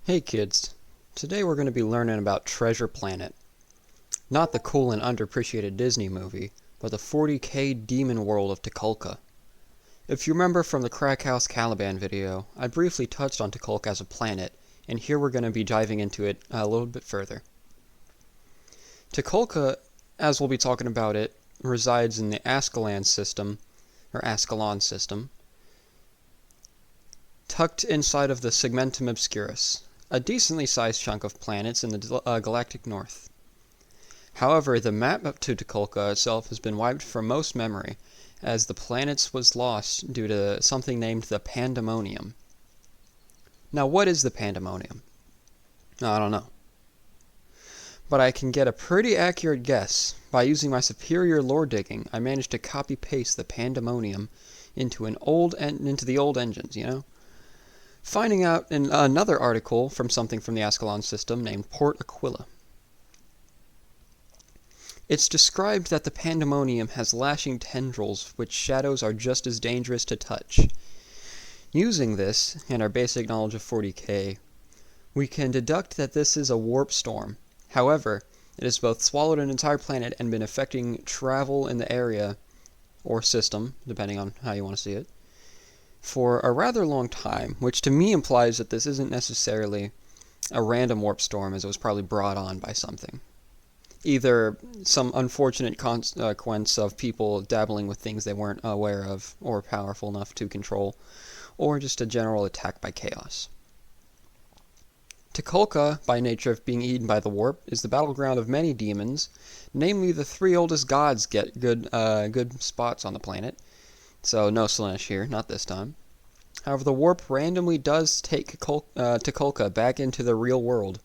Hey kids, today we're going to be learning about Treasure Planet. Not the cool and underappreciated Disney movie, but the 40K demon world of Tukulka. If you remember from the Crack House Caliban video, I briefly touched on Tukulka as a planet, and here we're going to be diving into it a little bit further. Tukulka, as we'll be talking about it, resides in the Ascalon system, tucked inside of the Segmentum Obscurus, a decently sized chunk of planets in the galactic north. However, the map up to Tukulka itself has been wiped from most memory, as the planet was lost due to something named the Pandemonium. Now, what is the Pandemonium? I don't know. But I can get a pretty accurate guess. By using my superior lore digging, I managed to copy-paste the Pandemonium into the old engines, Finding out in another article from something from the Ascalon system named Port Aquila. It's described that the Pandemonium has lashing tendrils which shadows are just as dangerous to touch. Using this, and our basic knowledge of 40K, we can deduct that this is a warp storm. However, it has both swallowed an entire planet and been affecting travel in the area, or system, depending on how you want to see it, for a rather long time, which to me implies that this isn't necessarily a random warp storm, as it was probably brought on by something. Either some unfortunate consequence of people dabbling with things they weren't aware of or powerful enough to control, or just a general attack by chaos. Tukulka, by nature of being eaten by the warp, is the battleground of many demons, namely the three oldest gods get good spots on the planet. So no Slaanesh here, not this time. However, the warp randomly does take Tukulka back into the real world,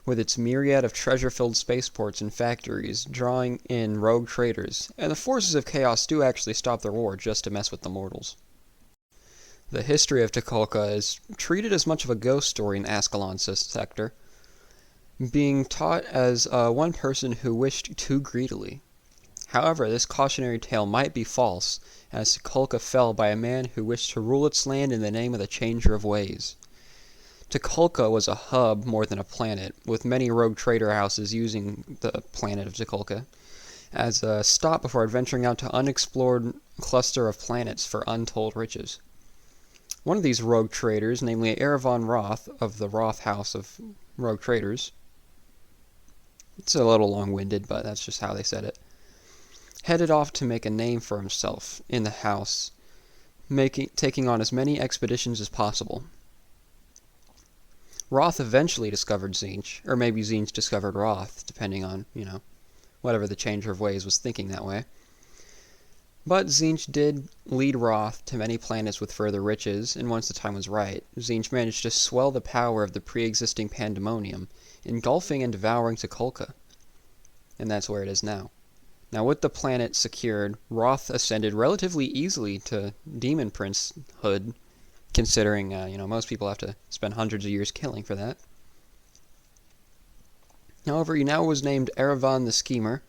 with its myriad of treasure-filled spaceports and factories drawing in rogue traders, and the forces of chaos do actually stop the war just to mess with the mortals. The history of Tukulka is treated as much of a ghost story in Ascalon sector, being taught as one person who wished too greedily. However, this cautionary tale might be false, as Tukulka fell by a man who wished to rule its land in the name of the Changer of Ways. Tukulka was a hub more than a planet, with many rogue trader houses using the planet of Tukulka as a stop before adventuring out to unexplored cluster of planets for untold riches. One of these rogue traders, namely Erevan Roth of the Roth House of Rogue Traders, it's a little long-winded, but that's just how they said it, headed off to make a name for himself in the house, taking on as many expeditions as possible. Roth eventually discovered Tzeentch, or maybe Tzeentch discovered Roth, depending on, whatever the Changer of Ways was thinking that way. But Tzeentch did lead Roth to many planets with further riches, and once the time was right, Tzeentch managed to swell the power of the pre-existing Pandemonium, engulfing and devouring Tukulka. And that's where it is now. Now, with the planet secured, Roth ascended relatively easily to Demon Princehood, considering, most people have to spend hundreds of years killing for that. However, he now was named Erevan the Schemer,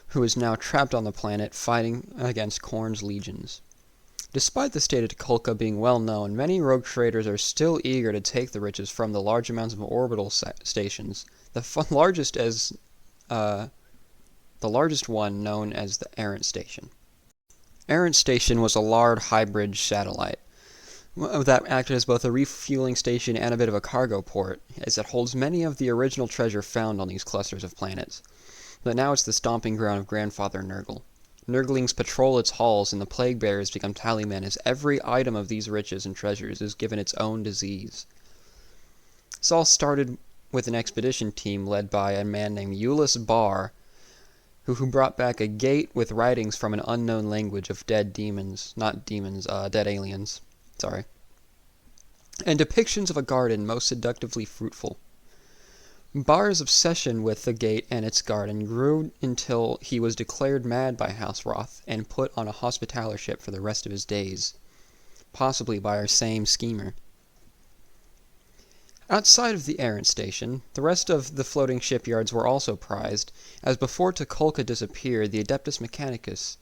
who is now trapped on the planet fighting against Khorne's legions. Despite the state of Tukulka being well known, many rogue traders are still eager to take the riches from the large amounts of orbital stations, the largest one known as the Errant Station. Errant Station was a large hybrid satellite that acted as both a refueling station and a bit of a cargo port, as it holds many of the original treasure found on these clusters of planets. But now it's the stomping ground of Grandfather Nurgle. Nurglings patrol its halls, and the Plague Bearers become tallymen as every item of these riches and treasures is given its own disease. This all started with an expedition team led by a man named Ulyss Barr, who brought back a gate with writings from an unknown language of dead aliens. And depictions of a garden most seductively fruitful. Barr's obsession with the gate and its garden grew until he was declared mad by House Roth and put on a hospitalership for the rest of his days, possibly by our same schemer. Outside of the Errant Station, the rest of the floating shipyards were also prized, as before Tukulka disappeared, the Adeptus Mechanicus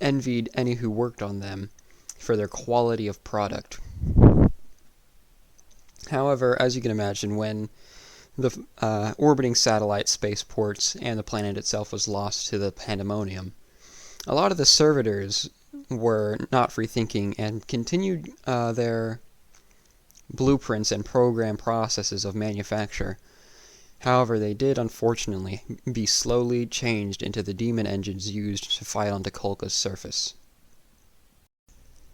envied any who worked on them for their quality of product. However, as you can imagine, when the orbiting satellite spaceports and the planet itself was lost to the Pandemonium, a lot of the servitors were not free thinking and continued their blueprints and program processes of manufacture. However, they did unfortunately be slowly changed into the demon engines used to fight on Tucholka's surface.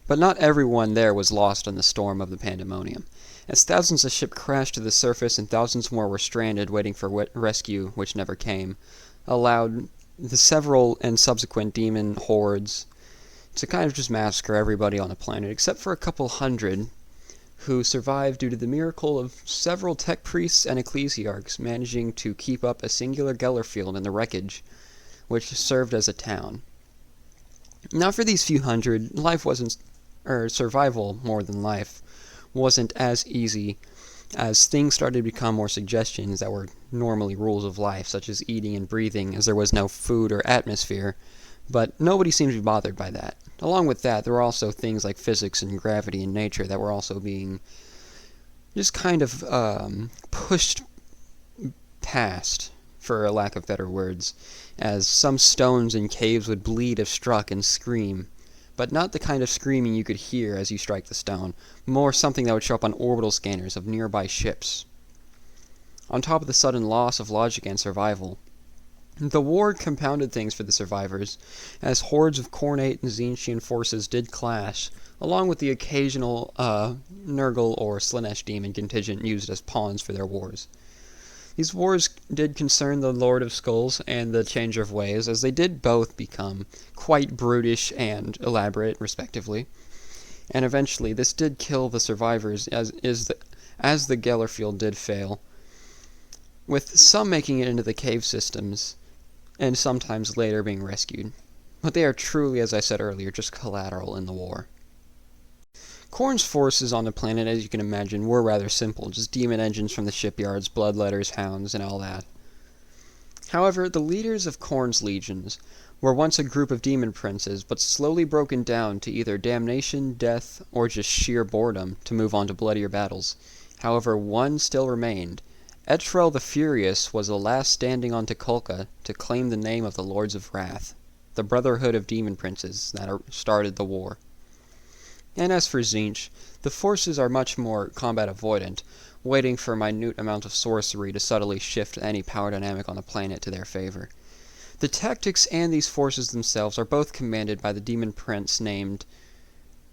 But not everyone there was lost in the storm of the Pandemonium. As thousands of ships crashed to the surface and thousands more were stranded waiting for rescue, which never came, allowed the several and subsequent demon hordes to kind of just massacre everybody on the planet, except for a couple hundred who survived due to the miracle of several tech priests and ecclesiarchs managing to keep up a singular Gellerfield in the wreckage, which served as a town. Now for these few hundred, life wasn't, or survival more than life, wasn't as easy as things started to become more suggestions that were normally rules of life, such as eating and breathing, as there was no food or atmosphere, but nobody seemed to be bothered by that. Along with that, there were also things like physics and gravity and nature that were also being just kind of pushed past, for a lack of better words, as some stones in caves would bleed if struck and scream, but not the kind of screaming you could hear as you strike the stone, more something that would show up on orbital scanners of nearby ships. On top of the sudden loss of logic and survival, the war compounded things for the survivors, as hordes of Khornate and Tzeentchian forces did clash, along with the occasional Nurgle or Slaanesh demon contingent used as pawns for their wars. These wars did concern the Lord of Skulls and the Changer of Ways, as they did both become quite brutish and elaborate, respectively. And eventually, this did kill the survivors, as the Gellerfield did fail, with some making it into the cave systems, and sometimes later being rescued. But they are truly, as I said earlier, just collateral in the war. Khorne's forces on the planet, as you can imagine, were rather simple, just demon engines from the shipyards, bloodletters, hounds, and all that. However, the leaders of Khorne's legions were once a group of demon princes, but slowly broken down to either damnation, death, or just sheer boredom to move on to bloodier battles. However, one still remained. Etrel the Furious was the last standing on Tucholka to claim the name of the Lords of Wrath, the brotherhood of demon princes that started the war. And as for Tzeentch, the forces are much more combat avoidant, waiting for a minute amount of sorcery to subtly shift any power dynamic on the planet to their favor. The tactics and these forces themselves are both commanded by the demon prince named,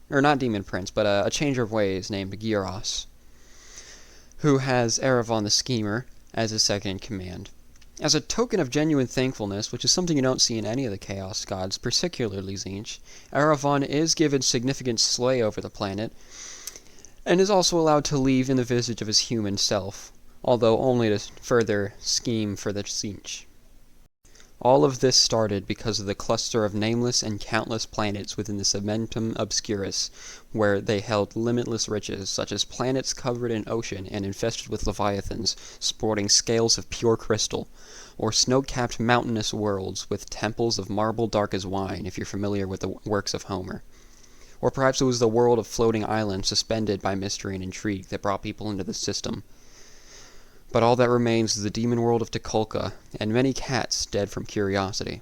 or not demon prince, but a changer of ways named Gyros, who has Eravon the Schemer as his second in command. As a token of genuine thankfulness, which is something you don't see in any of the Chaos Gods, particularly Tzeentch, Eravon is given significant sway over the planet, and is also allowed to leave in the visage of his human self, although only to further scheme for the Tzeentch. All of this started because of the cluster of nameless and countless planets within the Segmentum Obscurus, where they held limitless riches, such as planets covered in ocean and infested with leviathans, sporting scales of pure crystal, or snow-capped mountainous worlds with temples of marble dark as wine, if you're familiar with the works of Homer. Or perhaps it was the world of floating islands suspended by mystery and intrigue that brought people into the system. But all that remains is the demon world of Tucholka, and many cats dead from curiosity.